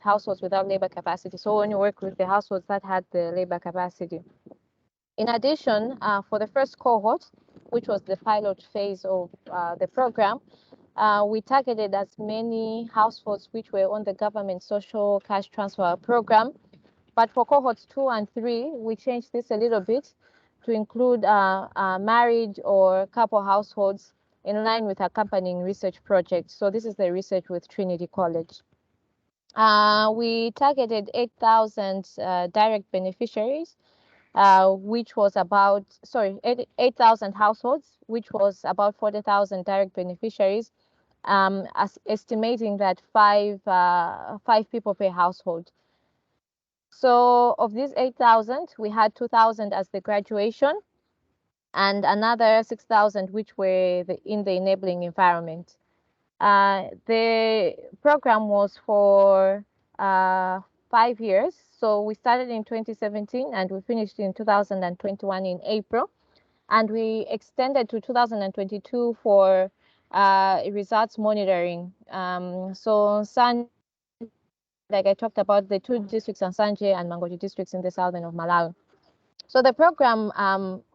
households without labor capacity. So we only work with the households that had the labor capacity. In addition, for the first cohort, which was the pilot phase of the program, we targeted as many households which were on the government social cash transfer program. But for cohorts 2 and 3, we changed this a little bit to include married or couple households in line with accompanying research projects. So this is the research with Trinity College. We targeted 8,000 direct beneficiaries, which was about, 8,000 households, which was about 40,000 direct beneficiaries, estimating that five people per household. So of these 8,000, we had 2,000 as the graduation and another 6,000 which were in the enabling environment. The program was for 5 years. So we started in 2017 and we finished in 2021 in April. And we extended to 2022 for results monitoring. So like I talked about, the 2 districts, Nsanje and Mangochi districts in the southern of Malawi. So the program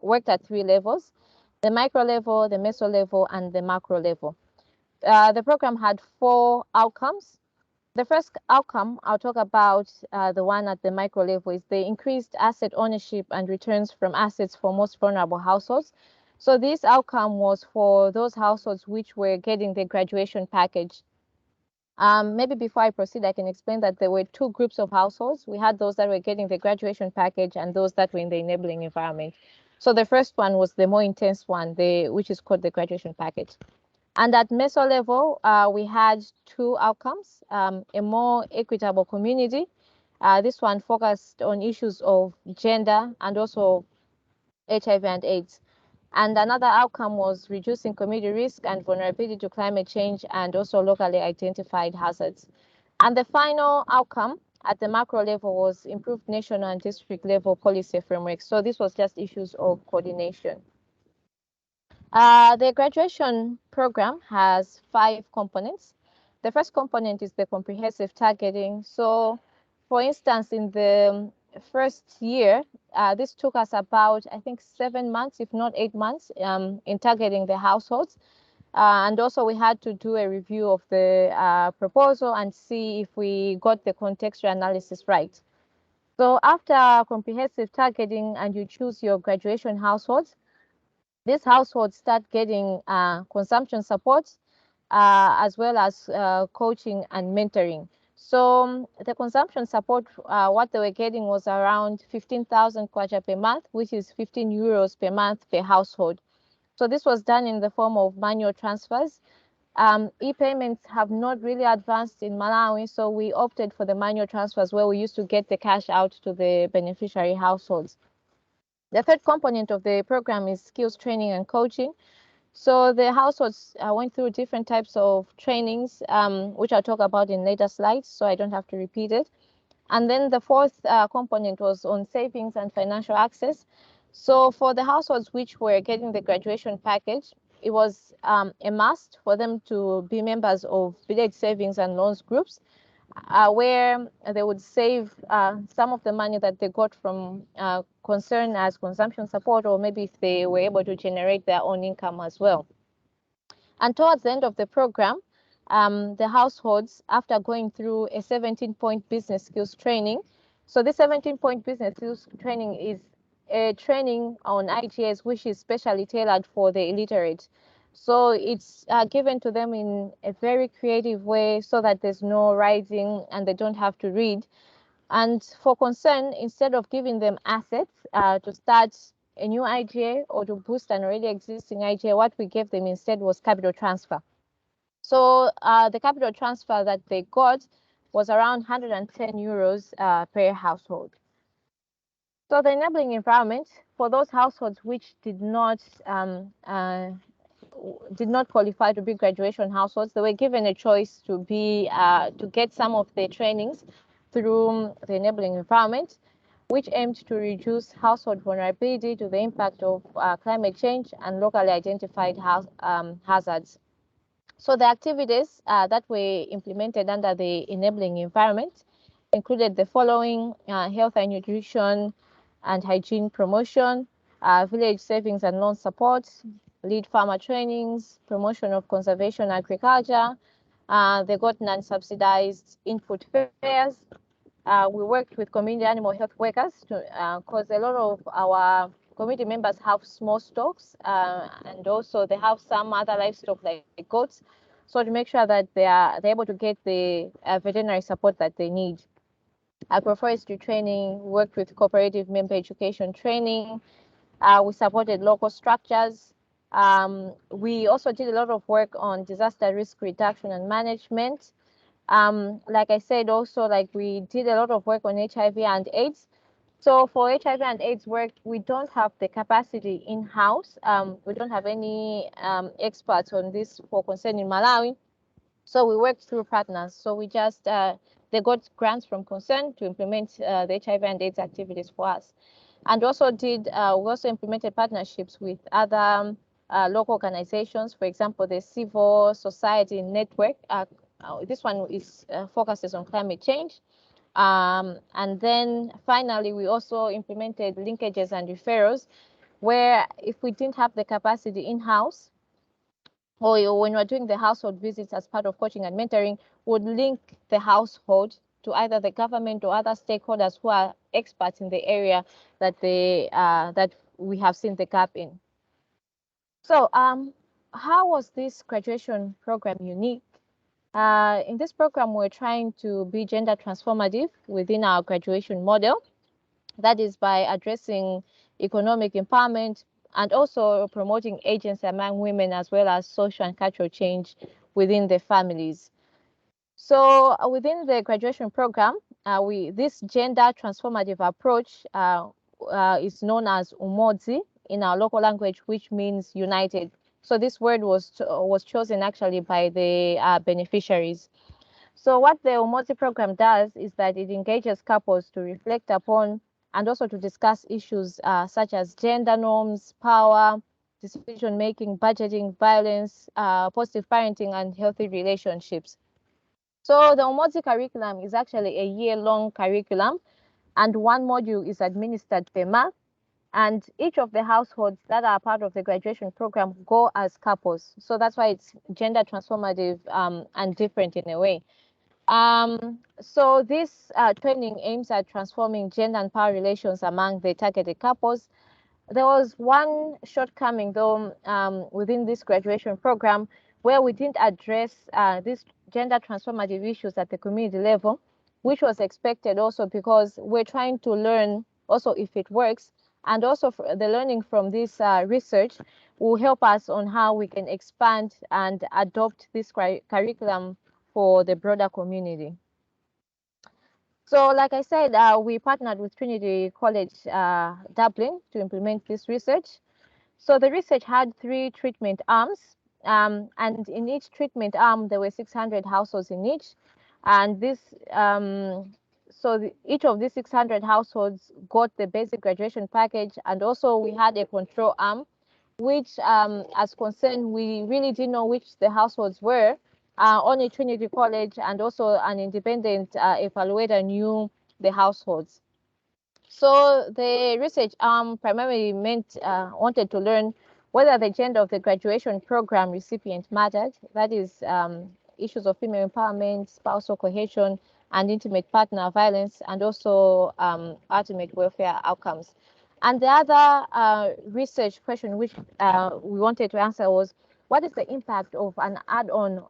worked at 3 levels: the micro level, the meso level, and the macro level. The program had 4 outcomes. The first outcome I'll talk about, the one at the micro level, is the increased asset ownership and returns from assets for most vulnerable households. So this outcome was for those households which were getting the graduation package. Maybe before I proceed, I can explain that there were 2 groups of households. We had those that were getting the graduation package and those that were in the enabling environment. So the first one was the more intense one, which is called the graduation package. And at meso level, we had 2 outcomes: a more equitable community. This one focused on issues of gender and also HIV and AIDS. And another outcome was reducing community risk and vulnerability to climate change and also locally identified hazards. And the final outcome at the macro level was improved national and district level policy frameworks. So this was just issues of coordination. The graduation program has 5 components. The first component is the comprehensive targeting. So, for instance, in the first year, this took us about, I think, 7 months, if not 8 months, in targeting the households. And also we had to do a review of the proposal and see if we got the contextual analysis right. So after comprehensive targeting and you choose your graduation households, these households start getting consumption support, as well as coaching and mentoring. So the consumption support, what they were getting was around 15,000 kwacha per month, which is 15 euros per month per household. So this was done in the form of manual transfers. E-payments have not really advanced in Malawi, so we opted for the manual transfers where we used to get the cash out to the beneficiary households. The third component of the program is skills training and coaching. So the households went through different types of trainings, which I'll talk about in later slides, so I don't have to repeat it. And then the fourth component was on savings and financial access. So for the households which were getting the graduation package, it was a must for them to be members of village savings and loans groups, where they would save some of the money that they got from concern as consumption support, or maybe if they were able to generate their own income as well. And towards the end of the program, the households, after going through a 17-point business skills training, so this 17-point business skills training is a training on IGS, which is specially tailored for the illiterate. So it's given to them in a very creative way so that there's no writing and they don't have to read. And for concern, instead of giving them assets to start a new IGA or to boost an already existing IGA, what we gave them instead was capital transfer. So the capital transfer that they got was around 110 euros per household. So the enabling environment for those households which did not qualify to be graduation households, they were given a choice to get some of their trainings through the enabling environment, which aimed to reduce household vulnerability to the impact of climate change and locally identified hazards. So the activities that were implemented under the enabling environment included the following: health and nutrition and hygiene promotion, village savings and loan support, lead farmer trainings, promotion of conservation agriculture. They got non-subsidized input fairs. We worked with community animal health workers because a lot of our community members have small stocks, and also they have some other livestock like goats. So to make sure that they're able to get the veterinary support that they need. Agroforestry training, worked with cooperative member education training. We supported local structures. We also did a lot of work on disaster risk reduction and management. Like I said, also, like, we did a lot of work on HIV and AIDS. So for HIV and AIDS work, we don't have the capacity in-house. We don't have any experts on this for concern in Malawi. So we worked through partners. So we just, they got grants from Concern to implement the HIV and AIDS activities for us. And also we also implemented partnerships with other local organizations, for example, the Civil Society Network. This one is focuses on climate change. And then finally, we also implemented linkages and referrals, where if we didn't have the capacity in-house, or when we're doing the household visits as part of coaching and mentoring, would link the household to either the government or other stakeholders who are experts in the area that that we have seen the gap in. So how was this graduation program unique? In this program, we're trying to be gender transformative within our graduation model. That is by addressing economic empowerment and also promoting agency among women, as well as social and cultural change within the families. So within the graduation program, this gender transformative approach is known as umodzi in our local language, which means united. So this word was chosen actually by the beneficiaries. So what the umodzi program does is that it engages couples to reflect upon and also to discuss issues such as gender norms, power, decision making, budgeting, violence, positive parenting, and healthy relationships. So the umodzi curriculum is actually a year-long curriculum, and one module is administered per month. And each of the households that are part of the graduation program go as couples. So that's why it's gender transformative and different in a way. So this training aims at transforming gender and power relations among the targeted couples. There was one shortcoming, though, within this graduation program, where we didn't address these gender transformative issues at the community level, which was expected also because we're trying to learn also if it works. And also the learning from this research will help us on how we can expand and adopt this curriculum for the broader community. So like I said, we partnered with Trinity College Dublin to implement this research. So the research had 3 treatment arms, and in each treatment arm, there were 600 households in each. And this, each of these 600 households got the basic graduation package, and also we had a control arm, which, as concerned, we really didn't know which the households were. Only Trinity College and also an independent evaluator knew the households. So the research primarily wanted to learn whether the gender of the graduation program recipient mattered. That is, issues of female empowerment, spousal cohesion, and intimate partner violence, and also ultimate welfare outcomes. And the other research question which we wanted to answer was, what is the impact of an add-on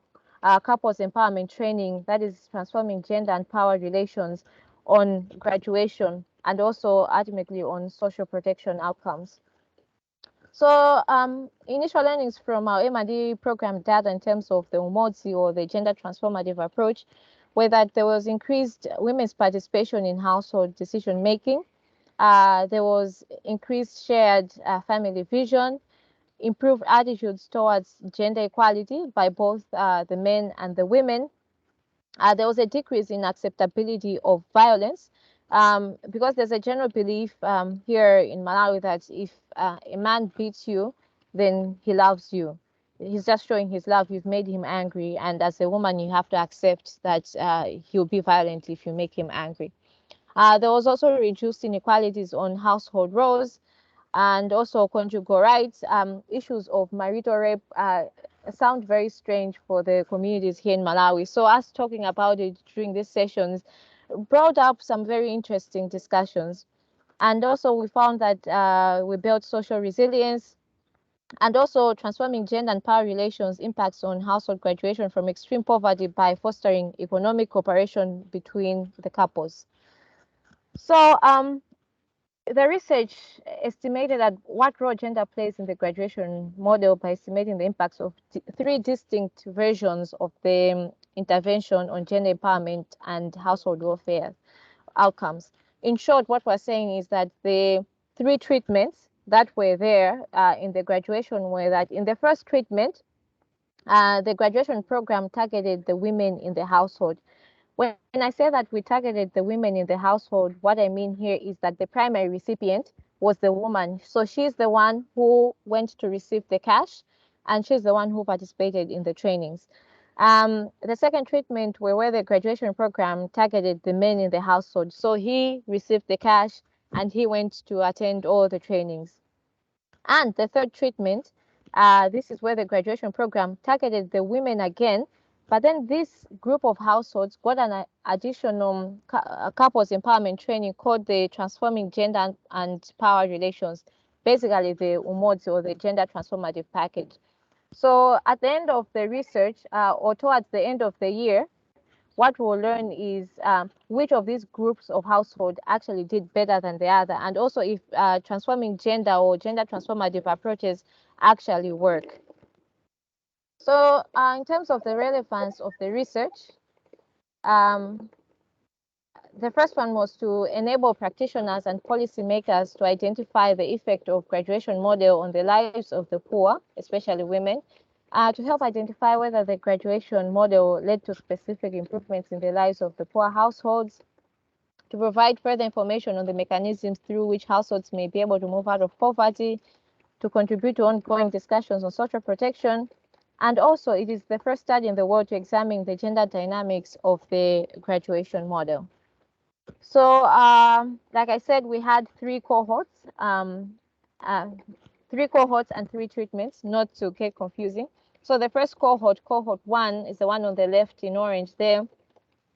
couples empowerment training that is transforming gender and power relations on graduation and also ultimately on social protection outcomes? So initial learnings from our M&D program data in terms of the umodzi, or the gender transformative approach, were that there was increased women's participation in household decision making. There was increased shared family vision, improved attitudes towards gender equality by both the men and the women. There was a decrease in acceptability of violence, because there's a general belief here in Malawi that if a man beats you, then he loves you. he's just showing his love. You've made him angry, and as a woman, you have to accept that he'll be violent if you make him angry. There was also reduced inequalities on household roles and also conjugal rights. Issues of marital rape sound very strange for the communities here in Malawi. So us talking about it during these sessions brought up some very interesting discussions. And also we found that we built social resilience, and also transforming gender and power relations impacts on household graduation from extreme poverty by fostering economic cooperation between the couples. So the research estimated that what role gender plays in the graduation model by estimating the impacts of three distinct versions of the intervention on gender empowerment and household welfare outcomes. In short, what we're saying is that the three treatments that were there in the graduation were that in the first treatment, the graduation program targeted the women in the household. When I say that we targeted the women in the household, what I mean here is that the primary recipient was the woman. So she's the one who went to receive the cash, and she's the one who participated in the trainings. The second treatment were where the graduation program targeted the men in the household. So he received the cash and he went to attend all the trainings. And the third treatment, this is where the graduation program targeted the women again, but then this group of households got an additional couples empowerment training called the Transforming Gender and Power Relations, basically the UMODS, or the Gender Transformative Package. So at the end of the research, or towards the end of the year, what we'll learn is which of these groups of household actually did better than the other, and also if transforming gender or gender transformative approaches actually work. So in terms of the relevance of the research, the first one was to enable practitioners and policymakers to identify the effect of graduation model on the lives of the poor, especially women, to help identify whether the graduation model led to specific improvements in the lives of the poor households, to provide further information on the mechanisms through which households may be able to move out of poverty, to contribute to ongoing discussions on social protection. And also, it is the first study in the world to examine the gender dynamics of the graduation model. So, like I said, we had three cohorts and three treatments, not to get confusing. So the first cohort, cohort 1, is the one on the left in orange there,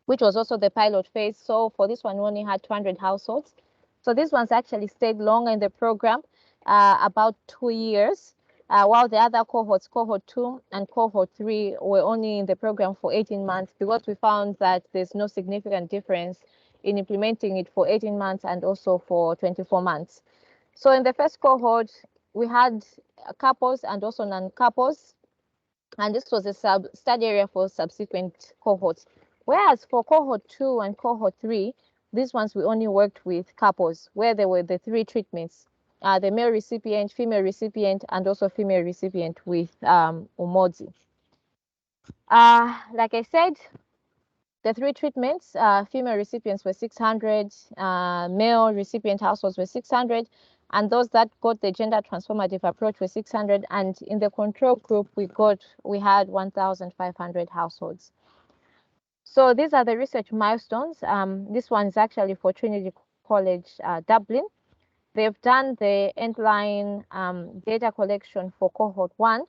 which was also the pilot phase. So for this one, we only had 200 households. So these ones actually stayed longer in the program, about 2 years, while the other cohorts, cohort 2 and cohort 3, were only in the program for 18 months, because we found that there's no significant difference in implementing it for 18 months and also for 24 months. So in the first cohort, we had couples and also non-couples, and this was a study area for subsequent cohorts. Whereas for cohort 2 and cohort 3, these ones we only worked with couples, where there were the three treatments, the male recipient, female recipient, and also female recipient with UMODSI. Like I said, the three treatments, female recipients were 600, male recipient households were 600, and those that got the gender transformative approach were 600, and in the control group we had 1,500 households. So these are the research milestones. This one is actually for Trinity College Dublin. They've done the endline data collection for cohort 1.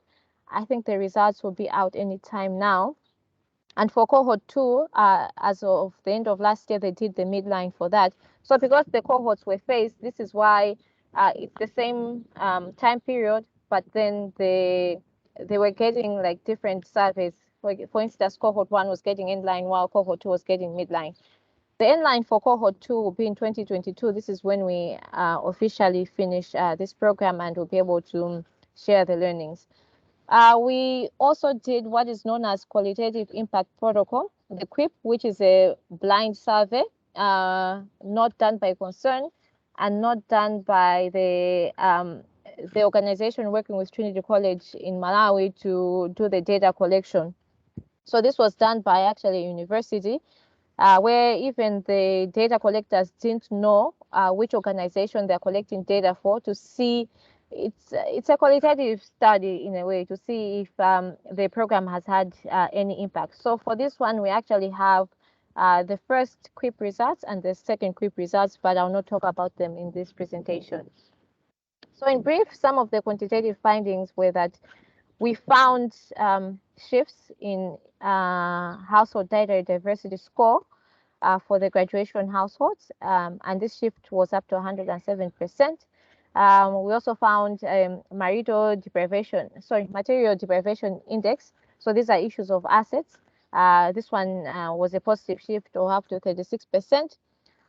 I think the results will be out anytime now. And for cohort 2, as of the end of last year, they did the midline for that. So because the cohorts were phased, this is why it's the same time period, but then they were getting like different surveys. For instance, cohort 1 was getting inline while cohort 2 was getting midline. The endline for cohort 2 will be in 2022. This is when we officially finish this program and we'll be able to share the learnings. We also did what is known as Qualitative Impact Protocol, the QIP, which is a blind survey, not done by Concern and not done by the organization working with Trinity College in Malawi to do the data collection. So this was done by actually a university, where even the data collectors didn't know which organization they're collecting data for, to see it's a qualitative study in a way to see if the program has had any impact. So for this one, we actually have the first QUIP results and the second QUIP results, but I'll not talk about them in this presentation. So in brief, some of the quantitative findings were that we found shifts in household data diversity score for the graduation households, and this shift was up to 107%. We also found material deprivation index. So these are issues of assets. This one was a positive shift of up to 36%.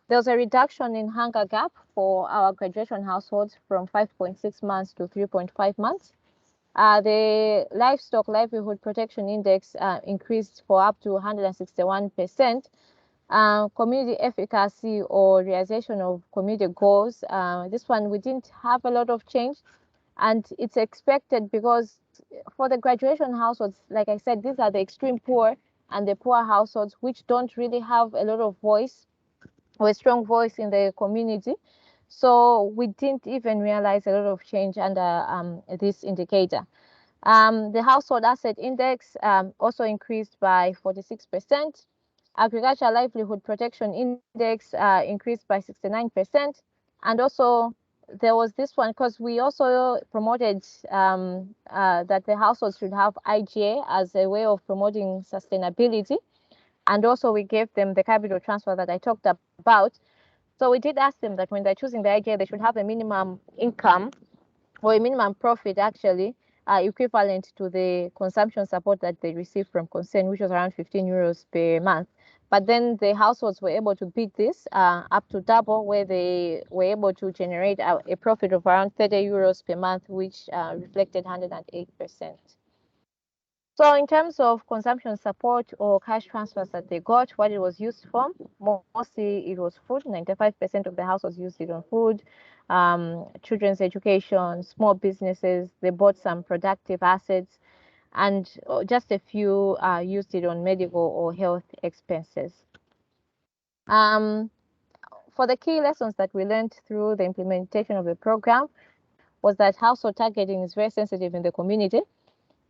There was a reduction in hunger gap for our graduation households from 5.6 months to 3.5 months. The livestock livelihood protection index increased for up to 161%. Community efficacy or realization of community goals. This one, we didn't have a lot of change, and it's expected because for the graduation households, like I said, these are the extreme poor and the poor households which don't really have a lot of voice or a strong voice in the community. So we didn't even realize a lot of change under this indicator. The household asset index also increased by 46%. Agricultural livelihood protection index increased by 69%. And also there was this one because we also promoted that the households should have IGA as a way of promoting sustainability. And also we gave them the capital transfer that I talked about. So we did ask them that when they're choosing the IGA, they should have a minimum income or a minimum profit actually equivalent to the consumption support that they received from Concern, which was around 15 euros per month. But then the households were able to beat this up to double, where they were able to generate a profit of around 30 euros per month, which reflected 108%. So in terms of consumption support or cash transfers that they got, what it was used for, mostly it was food. 95% of the households used it on food, children's education, small businesses. They bought some productive assets, and just a few used it on medical or health expenses. For the key lessons that we learned through the implementation of the program was that household targeting is very sensitive in the community.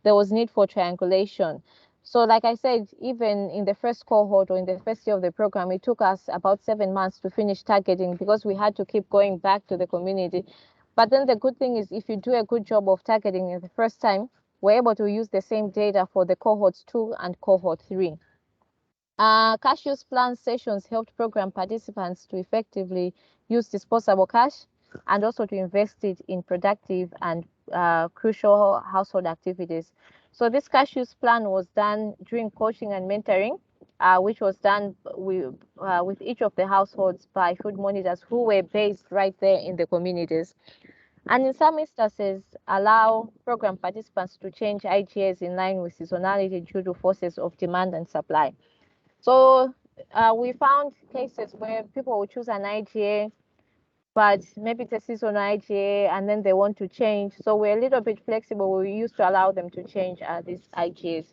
There was need for triangulation. So like I said, even in the first cohort or in the first year of the program, it took us about 7 months to finish targeting because we had to keep going back to the community. But then the good thing is if you do a good job of targeting in the first time, we're able to use the same data for the cohorts 2 and cohort 3. Cash use plan sessions helped program participants to effectively use disposable cash and also to invest it in productive and crucial household activities. So this cash use plan was done during coaching and mentoring, which was done with each of the households by food monitors who were based right there in the communities. And in some instances, allow program participants to change IGAs in line with seasonality due to forces of demand and supply. So we found cases where people will choose an IGA, but maybe it's a seasonal IGA and then they want to change. So we're a little bit flexible. We used to allow them to change these IGAs.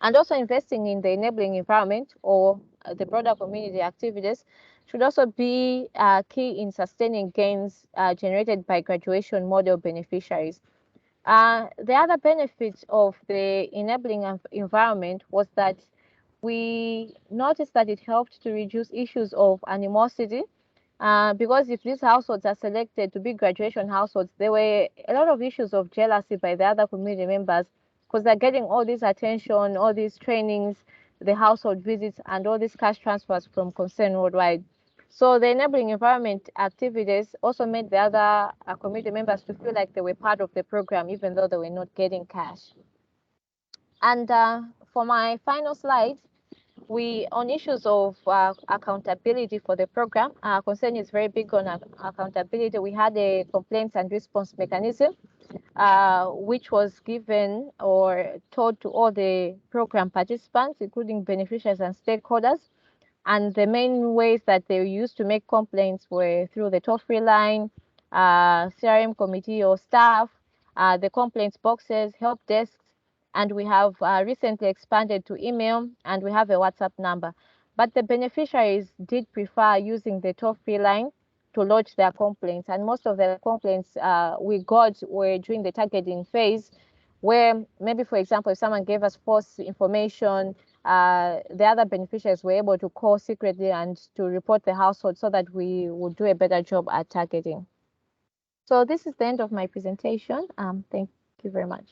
And also investing in the enabling environment or the broader community activities should also be key in sustaining gains generated by graduation model beneficiaries. The other benefit of the enabling environment was that we noticed that it helped to reduce issues of animosity because if these households are selected to be graduation households, there were a lot of issues of jealousy by the other community members because they're getting all this attention, all these trainings, the household visits, and all these cash transfers from Concern Worldwide. So the enabling environment activities also made the other community members to feel like they were part of the program, even though they were not getting cash. And for my final slide, on issues of accountability for the program, Concern is very big on accountability. We had a complaints and response mechanism, which was given or taught to all the program participants, including beneficiaries and stakeholders. And the main ways that they used to make complaints were through the toll-free line, CRM committee or staff, the complaints boxes, help desks, and we have recently expanded to email, and we have a WhatsApp number. But the beneficiaries did prefer using the toll-free line to lodge their complaints. And most of the complaints we got were during the targeting phase, where maybe, for example, if someone gave us false information, the other beneficiaries were able to call secretly and to report the household so that we would do a better job at targeting. So this is the end of my presentation. Thank you very much.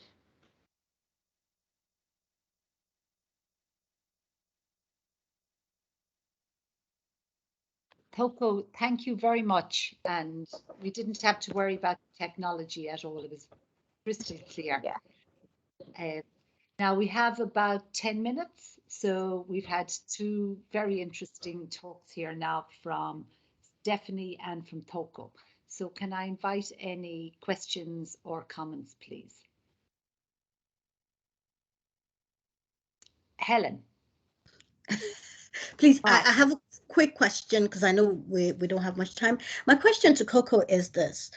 Thoko, thank you very much. And we didn't have to worry about technology at all. It was crystal clear. Yeah. Now we have about 10 minutes. So we've had two very interesting talks here now from Stephanie and from Thoko. So can I invite any questions or comments, please? Helen. Please, I have a quick question because I know we don't have much time. My question to Coco is this.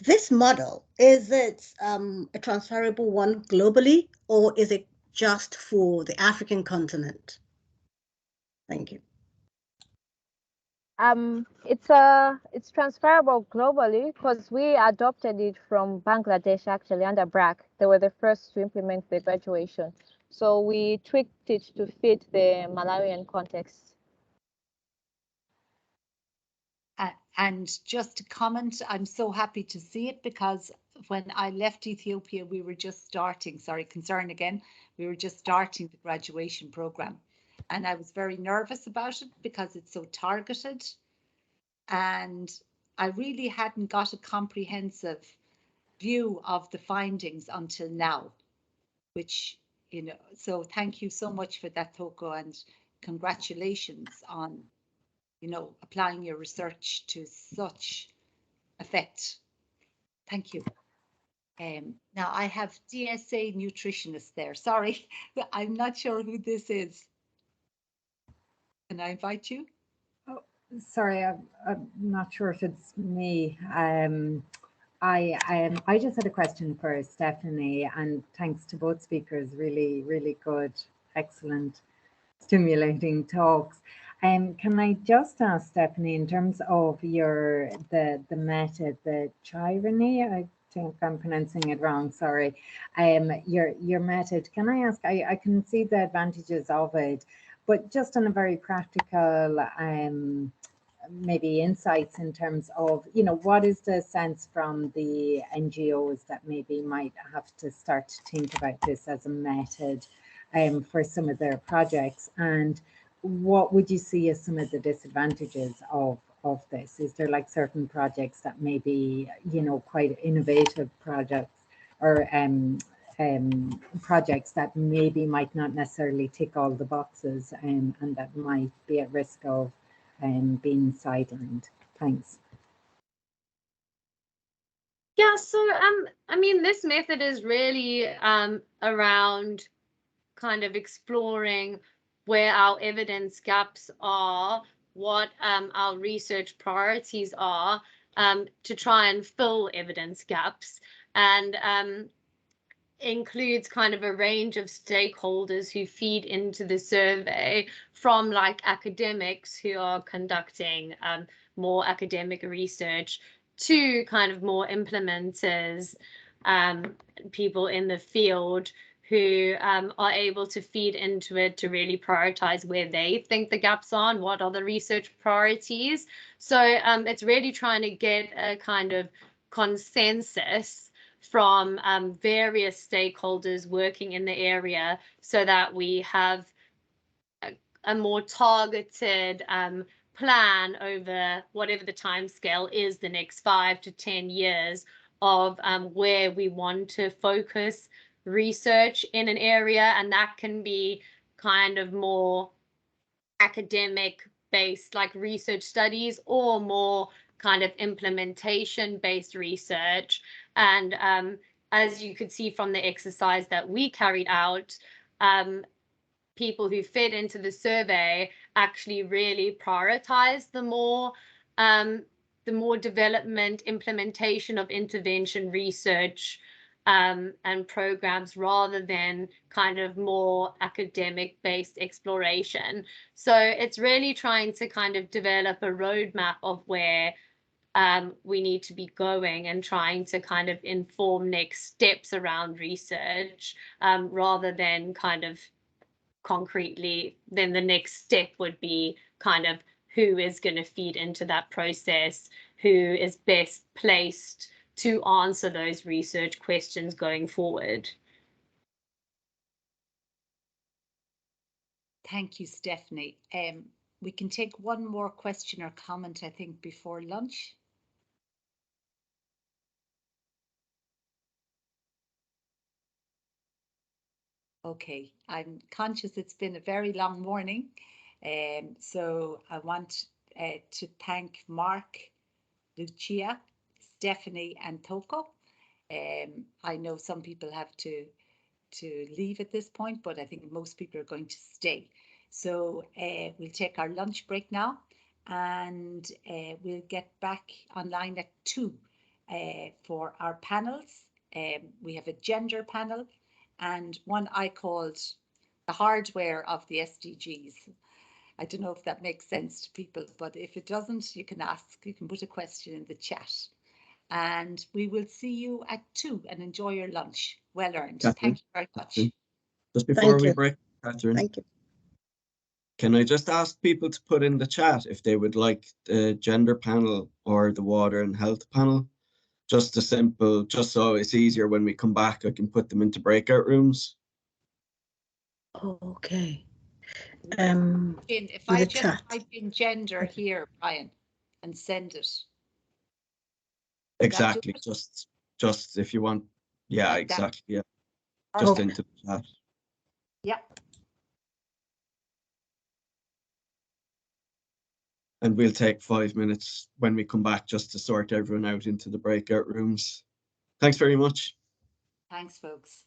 This model, is it a transferable one globally, or is it just for the African continent? Thank you. It's transferable globally because we adopted it from Bangladesh actually under BRAC. They were the first to implement the graduation. So we tweaked it to fit the Malawian context. And just to comment, I'm so happy to see it because when I left Ethiopia, we were just starting, concern again, we were just starting the graduation program. And I was very nervous about it because it's so targeted. And I really hadn't got a comprehensive view of the findings until now, which, you know, so thank you so much for that, Thoko, and congratulations on, you know, applying your research to such effect. Thank you. Now I have DSA nutritionist there. Sorry, I'm not sure who this is. Can I invite you? Oh, sorry, I'm not sure if it's me. I just had a question for Stephanie, and thanks to both speakers, really, really good, excellent, stimulating talks. Can I just ask Stephanie, in terms of the method, the Chirony, I think I'm pronouncing it wrong, sorry. Your method, can I ask, I can see the advantages of it, but just on a very practical, maybe insights in terms of, you know, what is the sense from the NGOs that maybe might have to start to think about this as a method for some of their projects, and what would you see as some of the disadvantages of this? Is there like certain projects that may be, you know, quite innovative projects, or projects that maybe might not necessarily tick all the boxes, and that might be at risk of being sidelined? Thanks. Yeah, so I mean, this method is really around kind of exploring where our evidence gaps are, what our research priorities are, to try and fill evidence gaps, and includes kind of a range of stakeholders who feed into the survey, from like academics who are conducting more academic research to kind of more implementers, people in the field who are able to feed into it to really prioritize where they think the gaps are and what are the research priorities. So it's really trying to get a kind of consensus from various stakeholders working in the area so that we have a more targeted plan over whatever the time scale is, the next 5 to 10 years, of where we want to focus research in an area. And that can be kind of more academic based, like research studies, or more kind of implementation based research. And as you could see from the exercise that we carried out, people who fit into the survey actually really prioritize the more development, implementation of intervention research and programs, rather than kind of more academic based exploration. So it's really trying to kind of develop a roadmap of where we need to be going and trying to kind of inform next steps around research, rather than kind of concretely, then the next step would be kind of who is going to feed into that process, who is best placed to answer those research questions going forward. Thank you, Stephanie. We can take one more question or comment, I think, before lunch. Okay, I'm conscious it's been a very long morning, so I want to thank Mark, Lucia, Stephanie and Thoko. I know some people have to leave at this point, but I think most people are going to stay. So we'll take our lunch break now, and we'll get back online at 2 for our panels. We have a gender panel and one I called the hardware of the SDGs. I don't know if that makes sense to people, but if it doesn't, you can ask, you can put a question in the chat. And we will see you at 2 and enjoy your lunch. Well earned. Catherine, Thank you very much. just before we you. break, Catherine, Thank you. can I just ask people to put in the chat if they would like the gender panel or the water and health panel? Just a simple, just so it's easier when we come back, I can put them into breakout rooms. Okay. If I just chat. type in gender here, Brian, and send it. Exactly. Just if you want. Yeah, Like exactly. that. Yeah. Just Okay. into the chat. Yeah. And we'll take 5 minutes when we come back just to sort everyone out into the breakout rooms. Thanks very much. Thanks, folks.